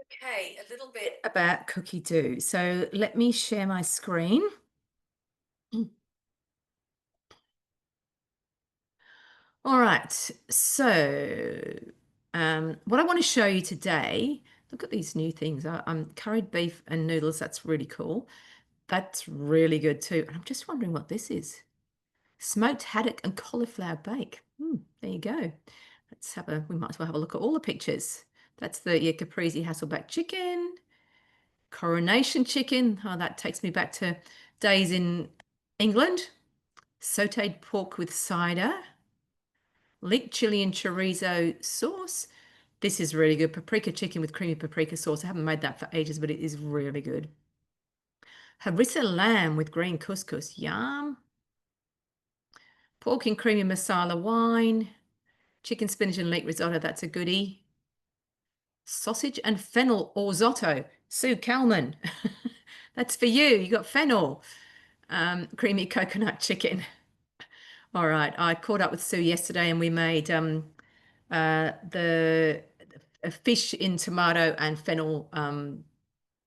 Okay, a little bit about Cookidoo. So let me share my screen. Mm. All right. What I want to show you today, look at these new things. Curried beef and noodles. That's really cool. That's really good too. And I'm just wondering what this is. Smoked haddock and cauliflower bake. There you go. We might as well have a look at all the pictures. That's the caprese Hasselback chicken. Coronation chicken. Oh, that takes me back to days in England. Sauteed pork with cider. Leek chili and chorizo sauce. This is really good. Paprika chicken with creamy paprika sauce. I haven't made that for ages, but it is really good. Harissa lamb with green couscous. Yum. Pork and creamy masala wine. Chicken spinach and leek risotto. That's a goodie. Sausage and fennel orzotto. Sue Calman. That's for you. You got fennel. Creamy coconut chicken. All right. I caught up with Sue yesterday and we made the a fish in tomato and fennel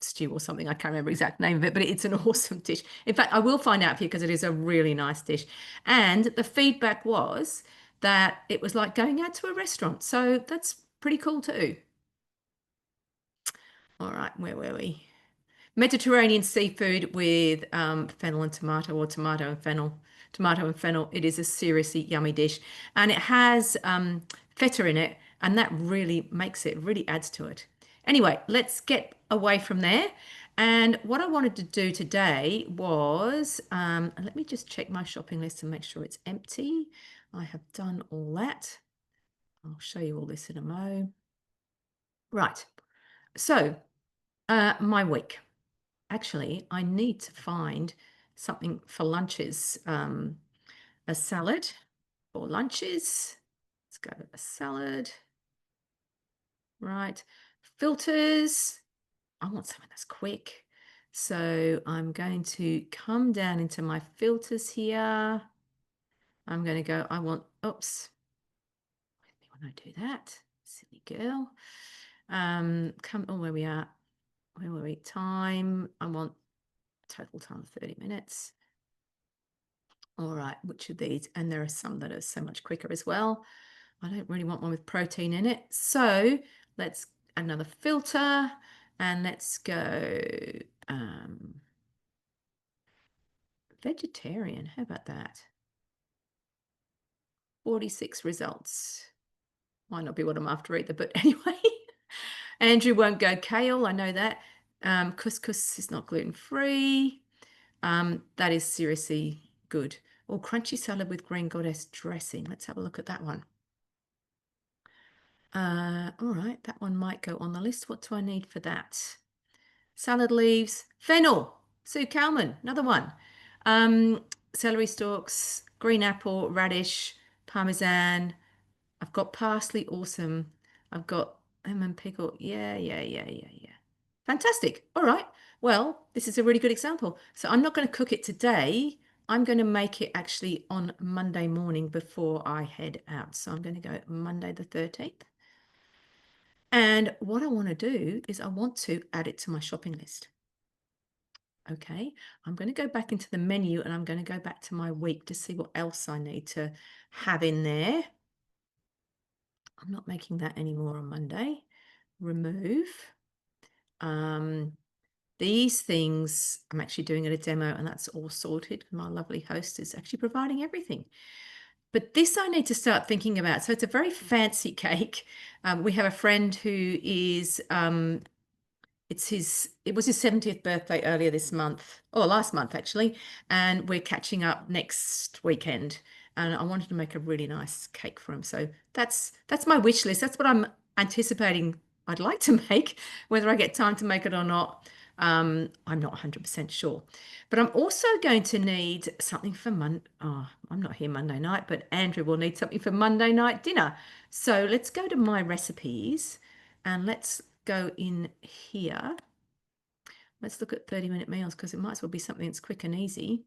stew or something. I can't remember the exact name of it, but it's an awesome dish. In fact, I will find out for you because it is a really nice dish. And the feedback was that it was like going out to a restaurant. So that's pretty cool too. All right, where were we? Mediterranean seafood with fennel and tomato or tomato and fennel. Tomato and fennel. It is a seriously yummy dish. And it has feta in it, and that really makes it, really adds to it. Anyway, let's get away from there. And what I wanted to do today was, let me just check my shopping list and make sure it's empty. I have done all that. I'll show you all this in a mo. Right. So, my week. Actually, I need to find something for lunches. A salad for lunches. Let's go with a salad. Right. Filters. I want something that's quick. So I'm going to come down into my filters here. I'm going to go, oops. When I do that, silly girl. Where we are. Where were we? Time. I want total time of 30 minutes. All right, which of these? And there are some that are so much quicker as well. I don't really want one with protein in it. So let's another filter and let's go vegetarian. How about that? 46 results. Might not be what I'm after either, but anyway. Andrew won't go kale. I know that. Couscous is not gluten-free. That is seriously good. Or crunchy salad with green goddess dressing. Let's have a look at that one. All right, that one might go on the list. What do I need for that? Salad leaves, fennel, Sue Calman, another one. Celery stalks, green apple, radish, parmesan. I've got parsley, awesome. I've got lemon pickle. Yeah. Fantastic. All right. Well, this is a really good example. So I'm not going to cook it today. I'm going to make it actually on Monday morning before I head out. So I'm going to go Monday the 13th. And what I want to do is I want to add it to my shopping list. Okay, I'm going to go back into the menu and I'm going to go back to my week to see what else I need to have in there. I'm not making that anymore on Monday. Remove. These things, I'm actually doing at a demo and that's all sorted. My lovely host is actually providing everything. But this I need to start thinking about. So it's a very fancy cake. We have a friend who is it was his 70th birthday earlier this month, or last month actually, and we're catching up next weekend. And I wanted to make a really nice cake for him. So that's my wish list. That's what I'm anticipating I'd like to make. Whether I get time to make it or not, I'm not 100% sure. But I'm also going to need something for Monday. Oh, I'm not here Monday night, but Andrew will need something for Monday night dinner. So let's go to my recipes and let's go in here. Let's look at 30-minute meals because it might as well be something that's quick and easy.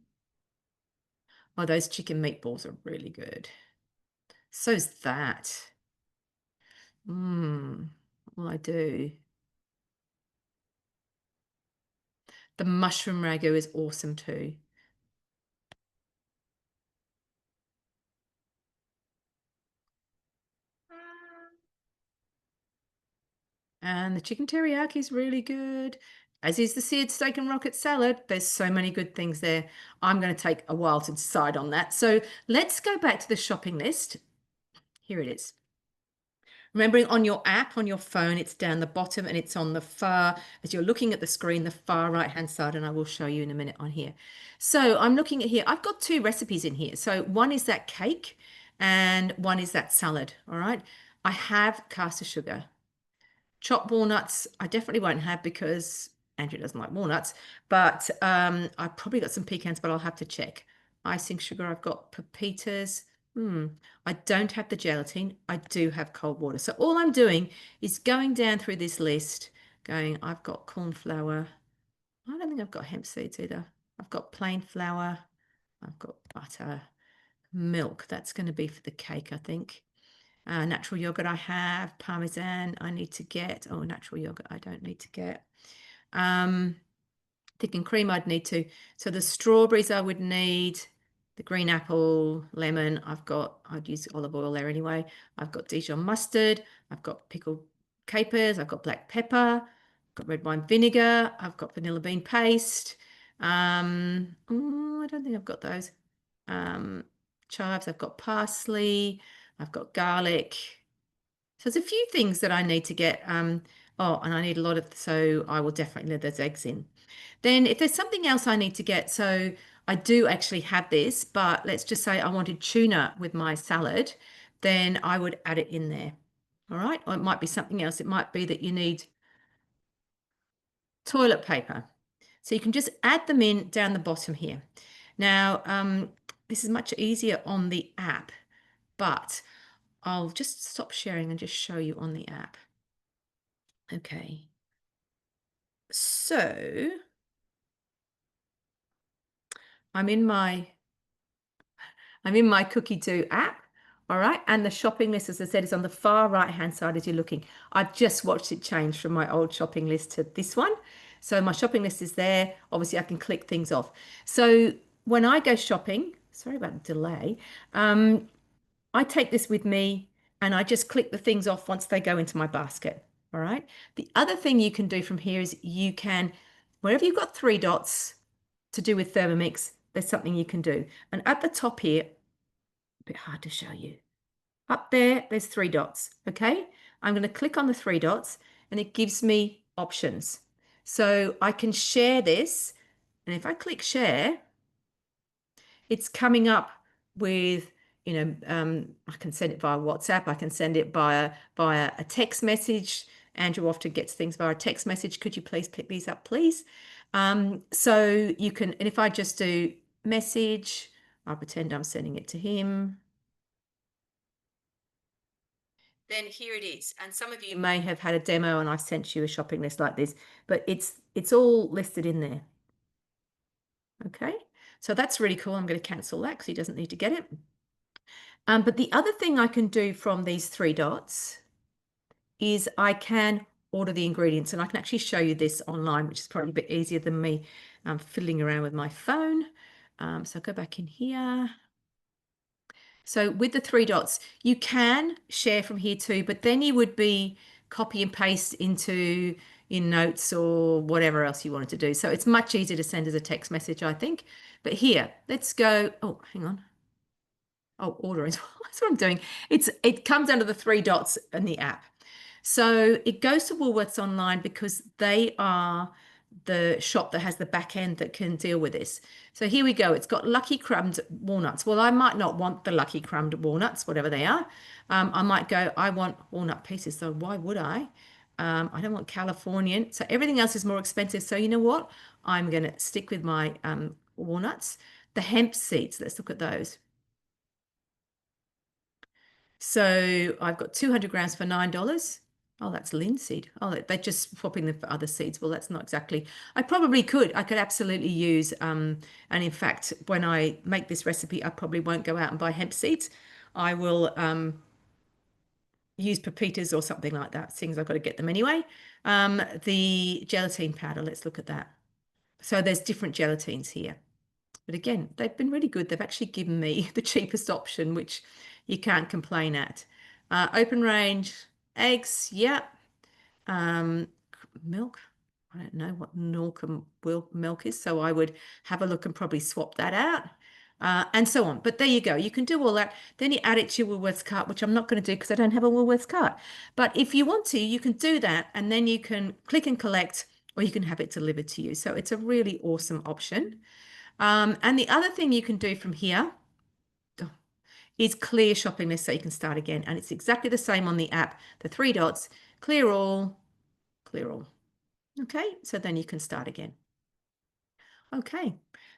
Oh, those chicken meatballs are really good. So's that. What will I do? The mushroom ragu is awesome too. And the chicken teriyaki is really good, as is the seared steak and rocket salad. There's so many good things there. I'm going to take a while to decide on that. So let's go back to the shopping list. Here it is. Remembering on your app, on your phone, it's down the bottom and it's on the far, as you're looking at the screen, the far right-hand side, and I will show you in a minute on here. So I'm looking at here. I've got two recipes in here. So one is that cake and one is that salad. All right. I have caster sugar. Chopped walnuts, I definitely won't have because Andrew doesn't like walnuts, but I've probably got some pecans, but I'll have to check. Icing sugar, I've got pepitas. I don't have the gelatin. I do have cold water. So all I'm doing is going down through this list, going, I've got corn flour. I don't think I've got hemp seeds either. I've got plain flour. I've got butter, milk. That's going to be for the cake, I think. Natural yogurt I have, parmesan I need to get. Oh, natural yogurt I don't need to get. Thickened cream I'd need to. So the strawberries I would need, the green apple, lemon. I'd use olive oil there anyway. I've got Dijon mustard. I've got pickled capers. I've got black pepper. I've got red wine vinegar. I've got vanilla bean paste. I don't think I've got those. Chives. I've got parsley. I've got garlic. So there's a few things that I need to get. Oh, and I need a lot of, so I will definitely let those eggs in. Then if there's something else I need to get, so I do actually have this, but let's just say I wanted tuna with my salad, then I would add it in there. All right. Or it might be something else. It might be that you need toilet paper. So you can just add them in down the bottom here. Now, this is much easier on the app, but I'll just stop sharing and just show you on the app. Okay. So I'm in my Cookidoo app. All right. And the shopping list, as I said, is on the far right-hand side as you're looking. I've just watched it change from my old shopping list to this one. So my shopping list is there. Obviously, I can click things off. So when I go shopping, sorry about the delay, I take this with me and I just click the things off once they go into my basket. All right. The other thing you can do from here is you can, wherever you've got three dots to do with Thermomix, there's something you can do. And at the top here, a bit hard to show you. Up there, there's three dots. Okay. I'm going to click on the three dots and it gives me options. So I can share this. And if I click share, it's coming up with, I can send it via WhatsApp. I can send it via a text message. Andrew often gets things via a text message. Could you please pick these up, please? So you can, and if I just do message, I'll pretend I'm sending it to him. Then here it is. And some of you may have had a demo and I've sent you a shopping list like this, but it's all listed in there. Okay, so that's really cool. I'm going to cancel that because he doesn't need to get it. But the other thing I can do from these three dots is I can order the ingredients, and I can actually show you this online, which is probably a bit easier than me fiddling around with my phone. So I'll go back in here. So with the three dots, you can share from here too, but then you would be copy and paste into in notes or whatever else you wanted to do. So it's much easier to send as a text message, I think. But here, let's go. Oh, hang on. Oh, order as well. That's what I'm doing. It comes under the three dots in the app. So it goes to Woolworths Online because they are the shop that has the back end that can deal with this. So here we go. It's got Lucky Crumbed walnuts. Well, I might not want the Lucky Crumbed walnuts, whatever they are. I might go, I want walnut pieces. So why would I? I don't want Californian. So everything else is more expensive. So you know what? I'm going to stick with my walnuts. The hemp seeds, let's look at those. So I've got 200 grams for $9. Oh, that's linseed. Oh, they're just swapping them for other seeds. Well, that's not exactly. I probably could. I could absolutely use. And in fact, when I make this recipe, I probably won't go out and buy hemp seeds. I will use pepitas or something like that. Things I've got to get them anyway. The gelatin powder. Let's look at that. So there's different gelatines here. But again, they've been really good. They've actually given me the cheapest option, which you can't complain at. Open range eggs, yeah. Milk, I don't know what milk is, so I would have a look and probably swap that out. And so on. But there you go. You can do all that. Then you add it to your Woolworths cart, which I'm not going to do because I don't have a Woolworths cart. But if you want to, you can do that, and then you can click and collect, or you can have it delivered to you. So it's a really awesome option. And the other thing you can do from here is clear shopping list so you can start again. And it's exactly the same on the app. The three dots, clear all, clear all. Okay, so then you can start again. Okay,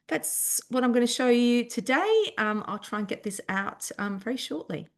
that's what I'm going to show you today. I'll try and get this out very shortly.